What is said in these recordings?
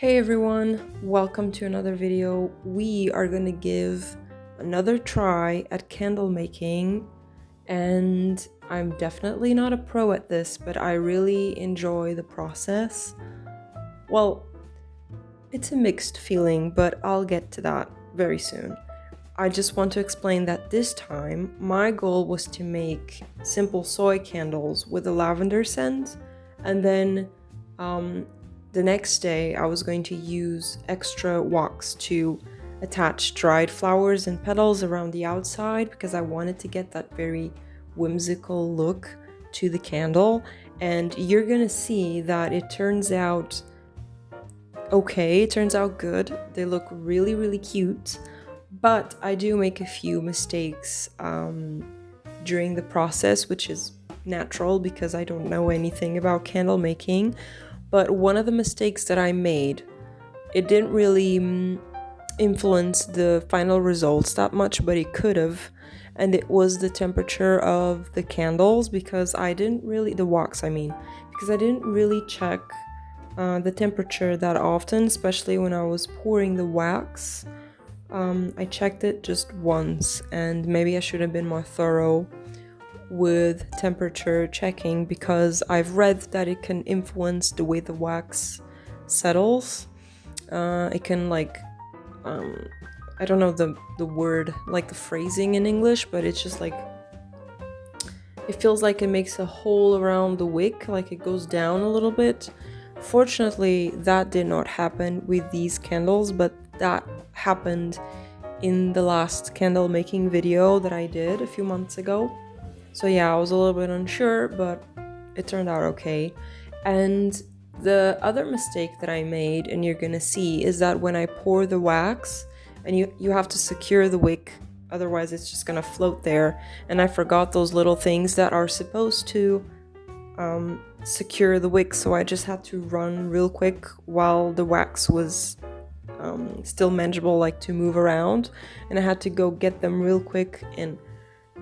Hey everyone, welcome to another video. We are gonna give another try at candle making, and I'm definitely not a pro at this, but I really enjoy the process. Well, it's a mixed feeling, but I'll get to that very soon. I just want to explain that this time my goal was to make simple soy candles with a lavender scent, and then the next day I was going to use extra wax to attach dried flowers and petals around the outside because I wanted to get that very whimsical look to the candle. And you're gonna see that it turns out okay, it turns out good. They look really, really cute, but I do make a few mistakes during the process, which is natural because I don't know anything about candle making. But one of the mistakes that I made, it didn't really influence the final results that much, but it could have. And it was the temperature of the candles because the wax, because I didn't really check the temperature that often, especially when I was pouring the wax. I checked it just once, and maybe I should have been more thorough with temperature checking because I've read that it can influence the way the wax settles. It can I don't know the word, like the phrasing in English, but it's just like it feels like it makes a hole around the wick, like it goes down a little bit. Fortunately, that did not happen with these candles, but that happened in the last candle making video that I did a few months ago. So yeah, I was a little bit unsure, but it turned out okay. And the other mistake that I made, and you're gonna see, is that when I pour the wax, and you have to secure the wick, otherwise it's just gonna float there. And I forgot those little things that are supposed to secure the wick, so I just had to run real quick while the wax was still manageable, like to move around, and I had to go get them real quick and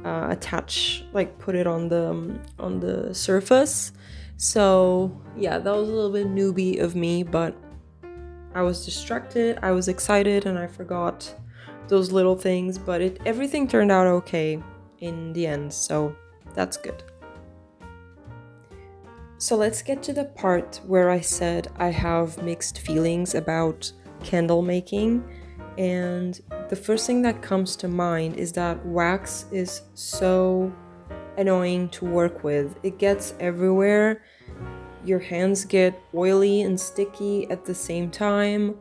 attach, like put it on the surface. So yeah, that was a little bit newbie of me, but I was distracted, I was excited, and I forgot those little things, but everything turned out okay in the end, so that's good. So let's get to the part where I said I have mixed feelings about candle making. And the first thing that comes to mind is that wax is so annoying to work with. It gets everywhere. Your hands get oily and sticky at the same time.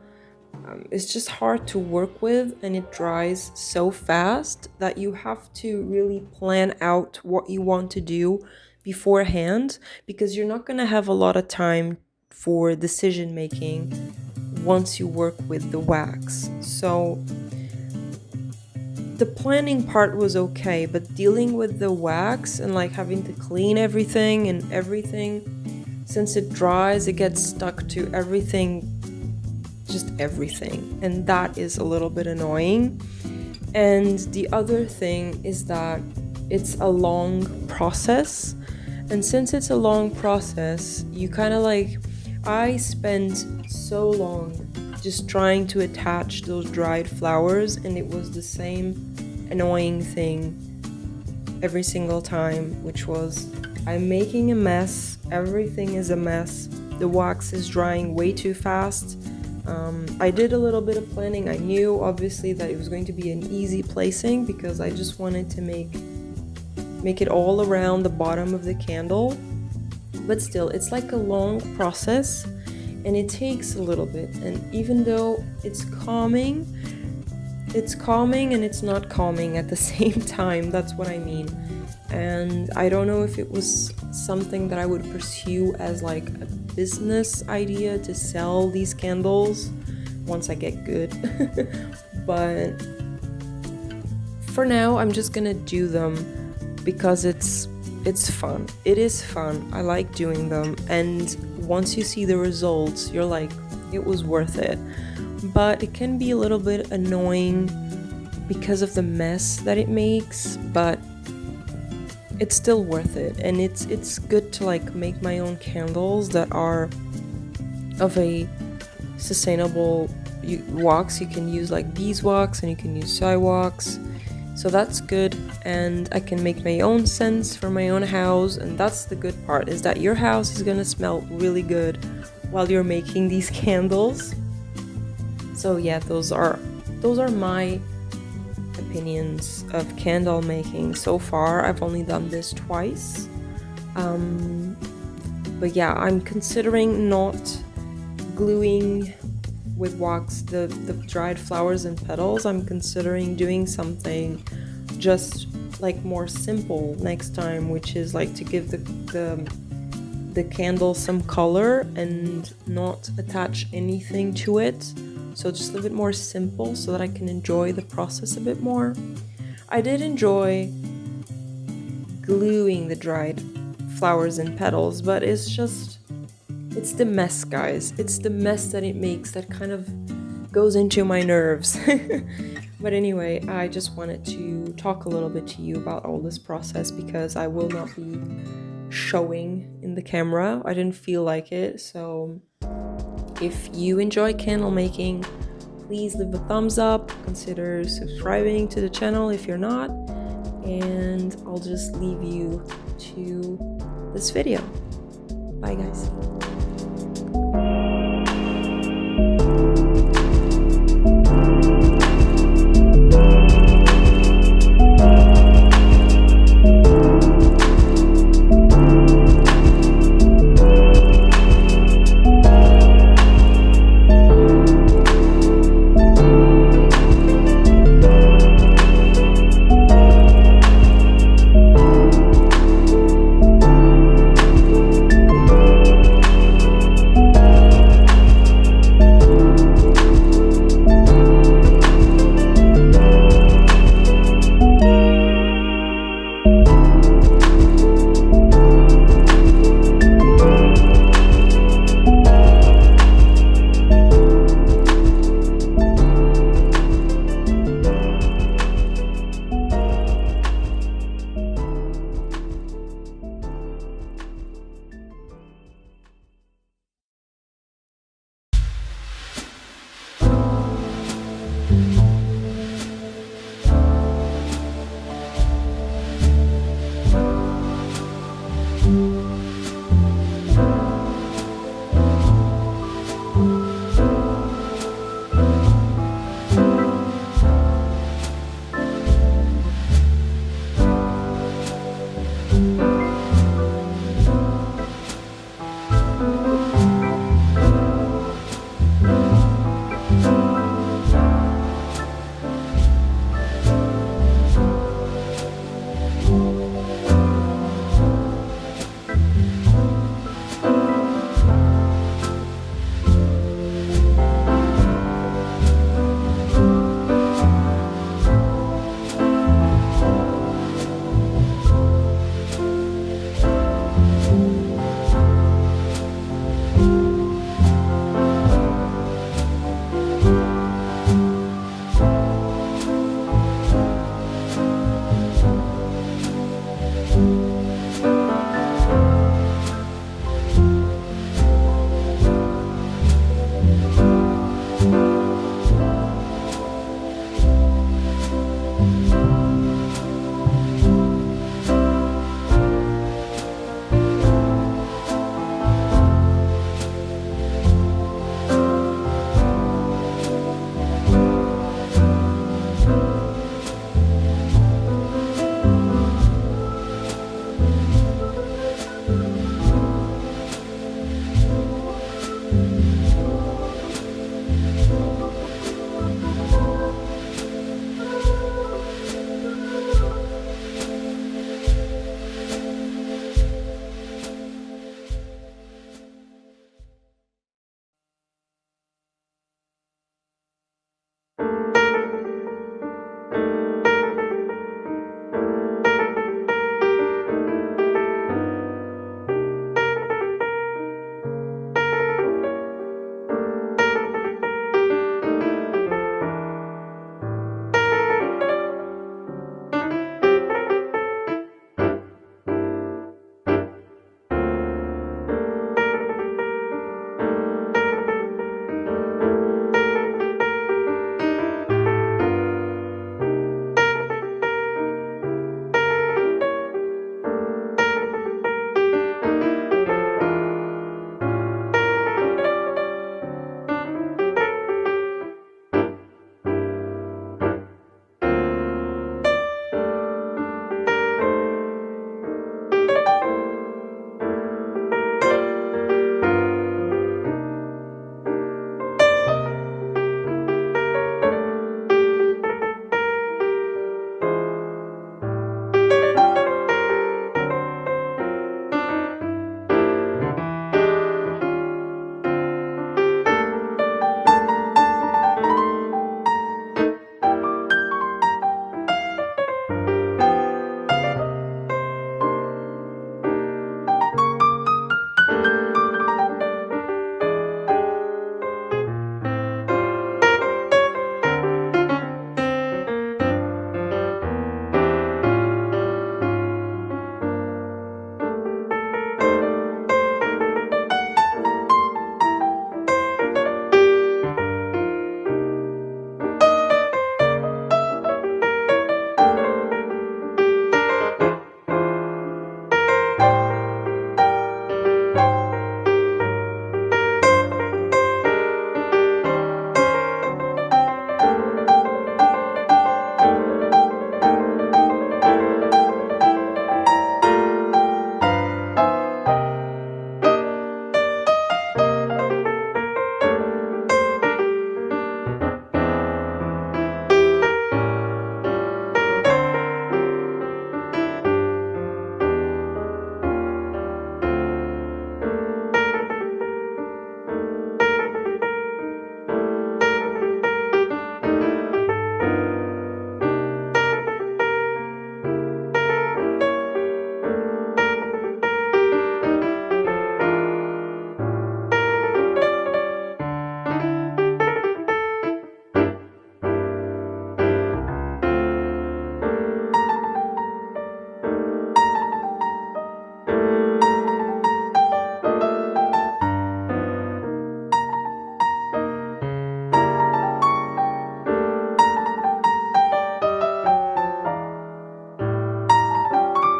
It's just hard to work with, and it dries so fast that you have to really plan out what you want to do beforehand, because you're not going to have a lot of time for decision making once you work with the wax. So the planning part was okay, but dealing with the wax and like having to clean everything, since it dries, it gets stuck to everything, just everything, and that is a little bit annoying. And the other thing is that it's a long process, and since it's a long process, you kind of I spent so long just trying to attach those dried flowers, and it was the same annoying thing every single time, which was I'm making a mess, everything is a mess, the wax is drying way too fast. I did a little bit of planning. I knew obviously that it was going to be an easy placing because I just wanted to make it all around the bottom of the candle. But still, it's like a long process and it takes a little bit. And even though it's calming and it's not calming at the same time. That's what I mean. And I don't know if it was something that I would pursue as like a business idea to sell these candles once I get good. But for now, I'm just gonna do them because it's fun. It is fun. I like doing them, and once you see the results, you're like, it was worth it. But it can be a little bit annoying because of the mess that it makes, but it's still worth it. And it's good to like make my own candles that are of a sustainable wax. You can use like beeswax and you can use soy wax, so that's good. And I can make my own scents for my own house, and that's the good part, is that your house is gonna smell really good while you're making these candles. So yeah, those are my opinions of candle making so far. I've only done this twice, but yeah, I'm considering not gluing with wax the dried flowers and petals. I'm considering doing something just like more simple next time, which is like to give the candle some color and not attach anything to it. So just a little bit more simple so that I can enjoy the process a bit more. I did enjoy gluing the dried flowers and petals, but it's the mess, guys. It's the mess that it makes that kind of goes into my nerves. But anyway, I just wanted to talk a little bit to you about all this process because I will not be showing in the camera. I didn't feel like it. So if you enjoy candle making, please leave a thumbs up, consider subscribing to the channel if you're not, and I'll just leave you to this video. Bye guys.